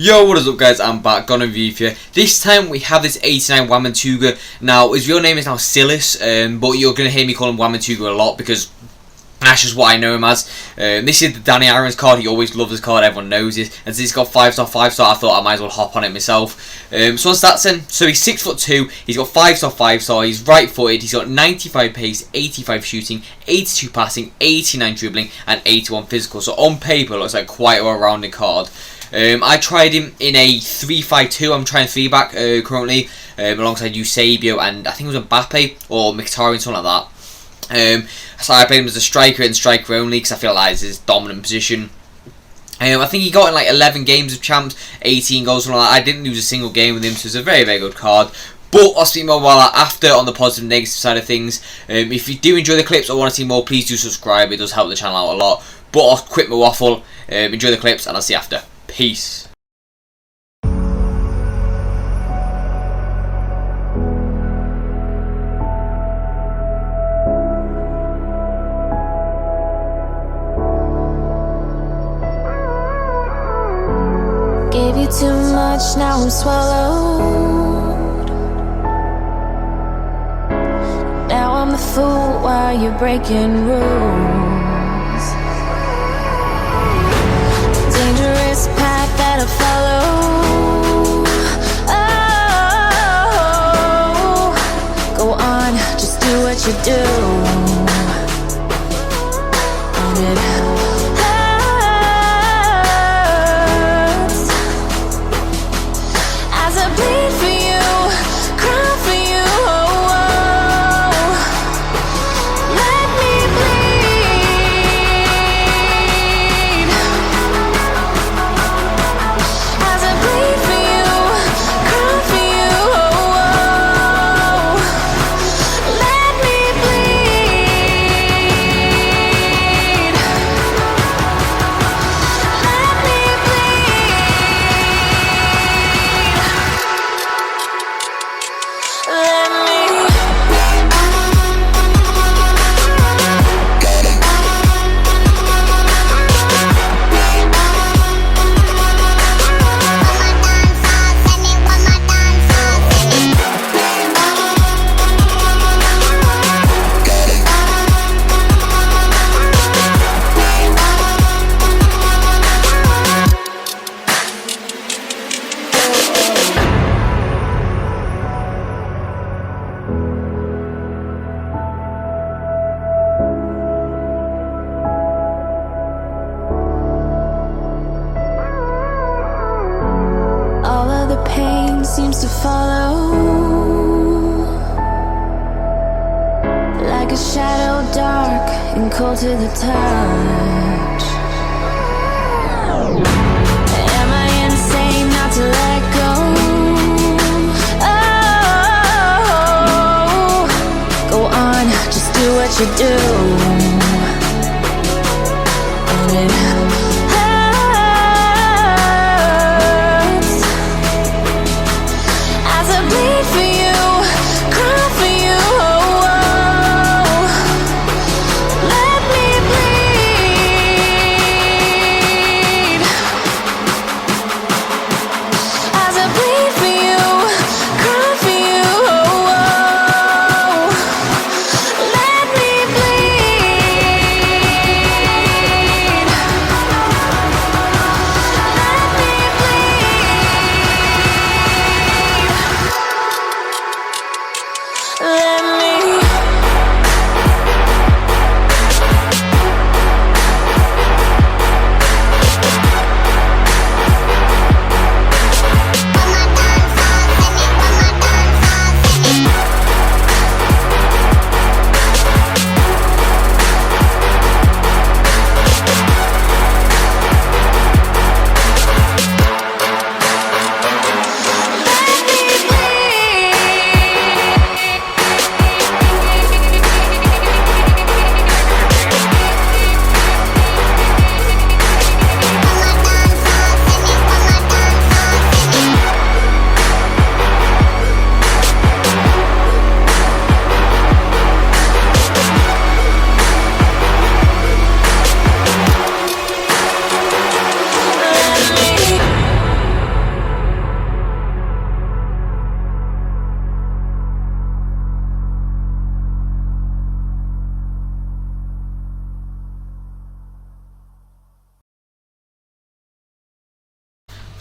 Yo, what is up guys, I'm back, got a review for you. This time we have this 89 Wamatuga. Now, his real name is now Silas, but you're going to hear me call him Wamatuga a lot because that's just what I know him as. This is the Danny Irons card. He always loved this card, everyone knows it. And since he's got 5-star, 5-star, I thought I might as well hop on it myself. So on stats then, so he's 6'2", he's got 5-star, 5-star, he's right footed, he's got 95 pace, 85 shooting, 82 passing, 89 dribbling, and 81 physical. So on paper, it looks like quite a well-rounded card. I tried him in a 3-5-2. I'm trying 3-back currently, alongside Eusebio and I think it was Mbappe or Mkhitaryan, something like that. So I played him as a striker and striker only because I feel like it's his dominant position. I think he got in like 11 games of champs, 18 goals, something like that. I didn't lose a single game with him, so it's a very, very good card. But I'll speak more about that after on the positive and negative side of things. If you do enjoy the clips or want to see more, please do subscribe. It does help the channel out a lot. But I'll quit my waffle. Enjoy the clips and I'll see you after. Peace. Gave you too much, now I'm swallowed. Now I'm the fool while you're breaking rules. Dangerous path that I follow. Oh, go on, just do what you do. And it hurts as I bleed for you, cry for you. Oh, let me bleed as I bleed for you, cry for you. Oh, let me bleed. Let me all of the pain seems to follow like a shadow, dark and cold to the touch. Am I insane not to let go? Oh, go on, just do what you do. And it hurts as I bleed for you, cry for you. Oh, let me bleed as I bleed for you, cry for you. Oh, let me bleed.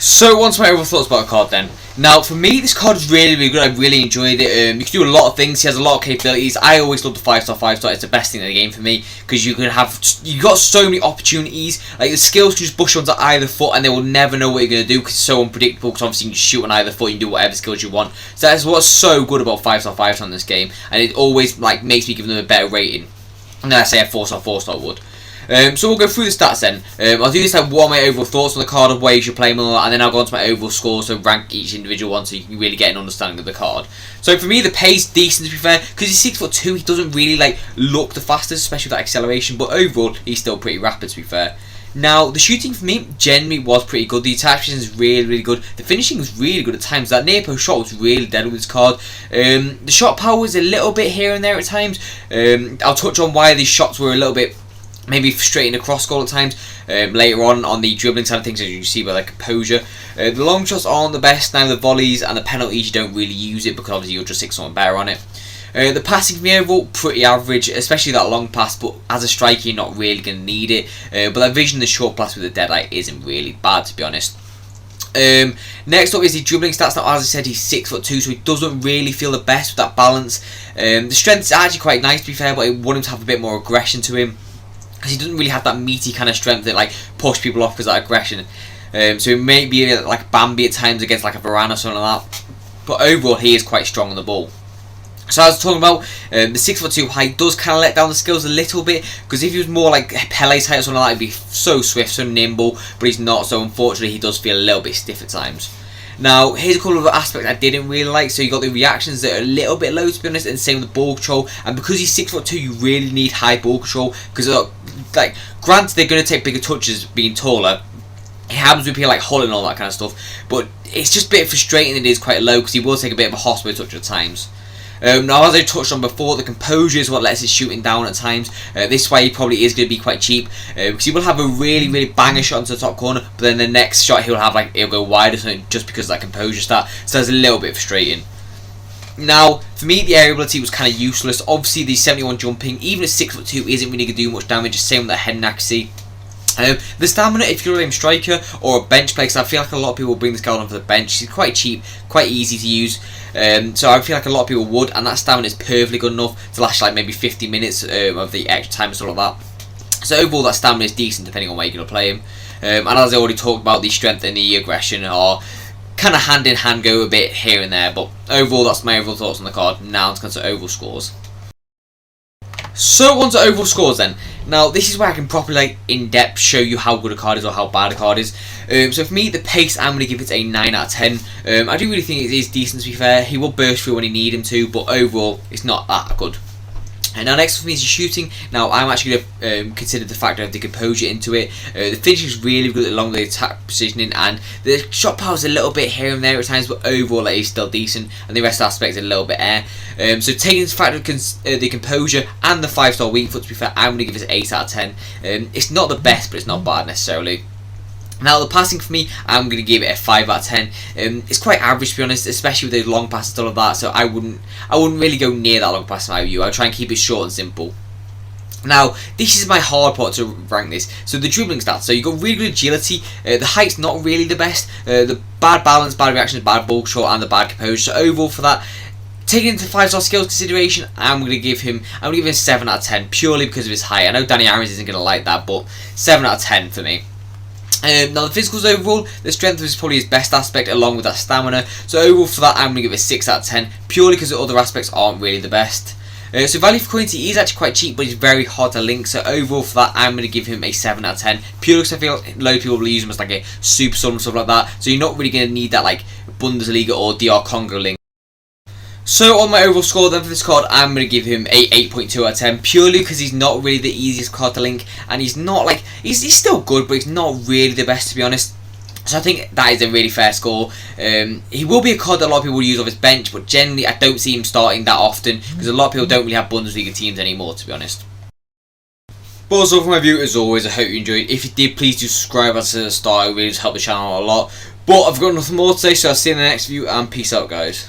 So, on to my overall thoughts about the card then. Now, for me, this card is really, really good. I really enjoyed it. You can do a lot of things. He has a lot of capabilities. I always love the 5-star, 5-star. It's the best thing in the game for me because you got so many opportunities. Like, the skills can just push onto either foot and they will never know what you're going to do because it's so unpredictable. Because obviously, you can shoot on either foot and do whatever skills you want. So, that's what's so good about 5-star, 5-star in this game. And it always like makes me give them a better rating than I say a 4-star, 4-star would. So we'll go through the stats then. I'll do this like what are my overall thoughts on the card, of where you should play them, and then I'll go on to my overall score, so rank each individual one so you can really get an understanding of the card. So for me, the pace decent to be fair, because he's 6'2", he doesn't really like look the fastest, especially with that acceleration, but overall he's still pretty rapid to be fair. Now, the shooting for me generally was pretty good. The attack position is really, really good. The finishing was really good at times. That near post shot was really dead with this card. The shot power was a little bit here and there at times. I'll touch on why these shots were a little bit maybe frustrating across goal at times later on the dribbling side of things, as you can see by the composure. The long shots aren't the best. Now the volleys and the penalties, you don't really use it because obviously you'll just stick someone better on it. The passing for me overall pretty average, especially that long pass, but as a striker you're not really going to need it. But that vision, the short pass with the deadlight isn't really bad to be honest. Next up is the dribbling stats. Now, as I said, he's 6'2", so he doesn't really feel the best with that balance. The strength is actually quite nice to be fair, but I want him to have a bit more aggression to him, because he doesn't really have that meaty kind of strength that like push people off because of that aggression. So it may be like Bambi at times against like a Varane or something like that. But overall, he is quite strong on the ball. So I was talking about the 6'2" height does kind of let down the skills a little bit, because if he was more like Pele's height or something like that, he'd be so swift, so nimble, but he's not, so unfortunately he does feel a little bit stiff at times. Now, here's a couple of aspects I didn't really like. So you got the reactions that are a little bit low to be honest, and same with the ball control. And because he's 6'2", you really need high ball control, because like granted they're going to take bigger touches being taller. It happens with people like Hull and all that kind of stuff, but it's just a bit frustrating that it is quite low, because he will take a bit of a hospital touch at times. Now, as I touched on before, the composure is what lets his shooting down at times. This is why he probably is going to be quite cheap, because he will have a really, really banger shot into the top corner, but then the next shot he'll go wide or something just because of that composure stat. So that's a little bit frustrating. Now, for me, the air ability was kind of useless. Obviously, the 71 jumping, even at 6'2", isn't really going to do much damage. Same with the head and accuracy. The stamina, if you're a striker or a bench player, because I feel like a lot of people will bring this guy on for the bench. He's quite cheap, quite easy to use. So I feel like a lot of people would, and that stamina is perfectly good enough to last like maybe 50 minutes of the extra time and stuff like that. So overall, that stamina is decent depending on where you're going to play him. And as I already talked about, the strength and the aggression are kind of hand in hand, go a bit here and there. But overall, that's my overall thoughts on the card. Now let's go to overall scores. So on to overall scores then. Now this is where I can properly like in depth show you how good a card is or how bad a card is. So for me, the pace, I'm going to give it a 9 out of 10. I do really think it is decent to be fair. He will burst through when he need him to, but overall it's not that good. And now next for me is the shooting. Now I'm actually going to consider the factor of the composure into it. The finish is really good along the attack positioning, and the shot power is a little bit here and there at times, but overall it is still decent, and the rest aspects are a little bit air. So taking into factor the composure and the 5-star weak foot, to be fair, I'm going to give it an 8 out of 10. It's not the best, but it's not bad necessarily. Now the passing for me, I'm going to give it a 5 out of 10. It's quite average to be honest, especially with the long passes and all of that, so I wouldn't really go near that long pass in my view. I'll try and keep it short and simple. Now, this is my hard part to rank this. So the dribbling stats, so you've got really good agility, the height's not really the best, the bad balance, bad reactions, bad ball control, and the bad composure. So overall for that, taking into 5-star skills consideration, I'm going to give him a 7 out of 10, purely because of his height. I know Danny Aaron's isn't going to like that, but 7 out of 10 for me. Now the physicals overall, the strength is probably his best aspect along with that stamina. So overall for that, I'm going to give it a 6 out of 10, purely because the other aspects aren't really the best. So value for coins, he is actually quite cheap, but he's very hard to link. So overall for that, I'm going to give him a 7 out of 10, purely because I feel like a load of people will use him as like a super sub and stuff like that. So you're not really going to need that like Bundesliga or DR Congo link. So on my overall score then for this card, I'm going to give him a 8.2 out of 10, purely because he's not really the easiest card to link, and he's not like, he's still good, but he's not really the best to be honest. So I think that is a really fair score. He will be a card that a lot of people will use off his bench, but generally I don't see him starting that often, because a lot of people don't really have Bundesliga teams anymore to be honest. But also for my view, as always, I hope you enjoyed. If you did, please do subscribe as a start, it really does help the channel a lot. But I've got nothing more to say, so I'll see you in the next video, and peace out guys.